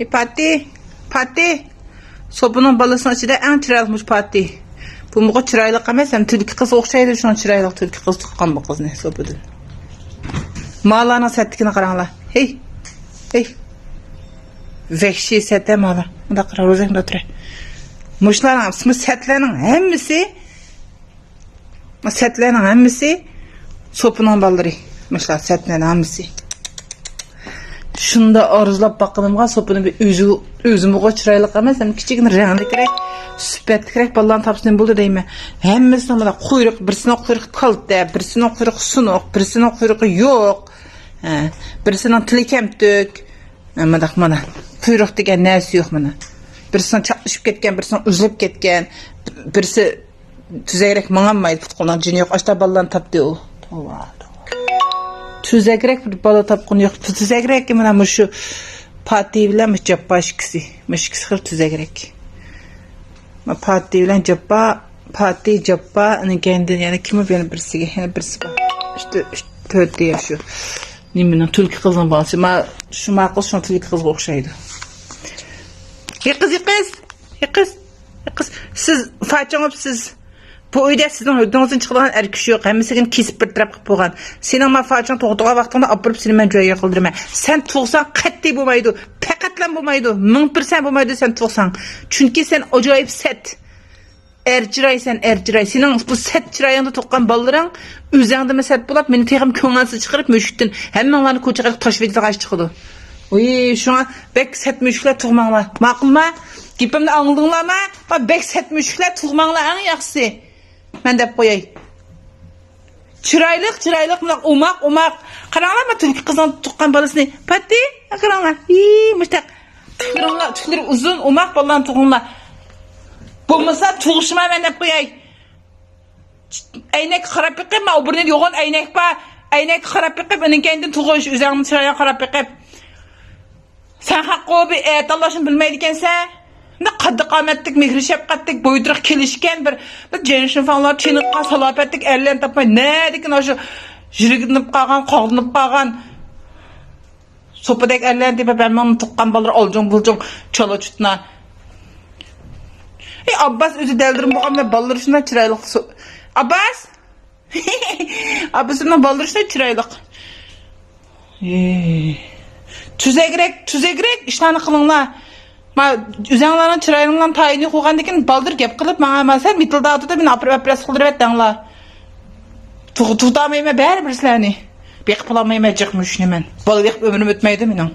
Pati. Pati. Sopunun balasının içinde en çıraylıkmış Pati. Bu muğu çıraylık emas, hem türkü kız okşaydı şuna çıraylık türkü kız tıkkan bu kız ne sopudur. Mağlarına settikini qaranlar. Hey. Hey. Vehşi sette mağlar. Bunda qarar özekinde oturay. Muşların, setlerinin hemmisi sopunun balları. Muşlar setlerinin hemmisi. Şunda arzulap bakınımga sopunun bir özümüge çıraylık emas, hem kiçigini renglikirek, süpetlikirek ballarını tapsın buldu deyme. Hemmisine bana kuyruk, birisine kuyruk kalıpta, birisine kuyruk sunuk, birisine kuyruk yok. Birisine tili kemtük. Mana kuyruk degen nesi yok mana. Birisine çatlaşıp ketken, birisine üzülüp ketken, birisi tüzeyrek mağanmaydı futkoldan cini yok. Açta ballarını tapdı o. Tüzegrek bir bala tapkın yok. Tüzegrek ki mana şu Pati bilen mücabba işkisi. Mışkisi kır tüzegrek. Pati bilen cabba, Pati cabba kendini yani kimi benim birisi yani birisi var. İşte tövde yaşıyor. Nimenin Türk kızın balası. Şu maqıl şuna Türk kız okşaydı. Kız. Siz façanıp siz bu uyda sizin hüdünüzün çıkılan erkişi yok. Hemisi kesip bir taraf kıp boğan. Senin ma façan toğduğu vaxtında apırıp seni mən cöye yıkıldırma. Sen tuğsan qatdi bulmaydı. Pekatlan bulmaydı. 1000% bulmaydı sen tuğsan. Çünkü sen acayip set. Erciray. Senin bu set çırayında toqqan ballarың özəңdə məsəl bulab, meni teğim köngəsi çıxırıb müşükdün. Həmin onları koçaqaq taş vedizə qaç çıxıdı. Oy, şuna bek set müşüklər tuğmaqlar. Maqılma? Gipimdə anıldınlar mı? Bek set müşüklər tuğmaqlar ən yaxşısı. Mən dəb qoyay. Çıraylık, umaq. Qarаңlar mı Türk qızın tuqqan balasını? Pati, qarаңlar. Müştaq. Tükləri uzun, umaq ballarını tuğunlar. Bulmasa tuğuşuma ben de koyay. Aynek xarap yıkıp ma o birine yoğun aynek ba. Aynek xarap yıkıp onun kendini tuğuş. Üzerinde çıraya xarap yıkıp. Sen hakkı o bir Allah'ın bilmeydiken sen. Ne kaddı qamettik, mihri şefkattik, boyduruk kelişken bir jenişin falanlar çinikka salapettik, erlerini tapmay. Ne dikin o şu jiriginip qalgan, qoğdunip qalgan. Sopadek erlerini deyip ben onu tuqqan balar olcun bulcun çolo çutuna. Abbas özü deldirim boğam ve balları şuna çıraylık. Abbas! Abbas'ımdan balları şuna çıraylık. Tüzegrek işlerini kılınla. Üzəңlərin çıraylıqdan tayini qoğan dekin baldır gep qılıb mağa sen mitildə adı da beni apres qıldırıb etdənla. Tuğdamayım bər birislərini. Bek pulamayım əcik müşünü mən. Balı bek ömrüm ötmeydi benim.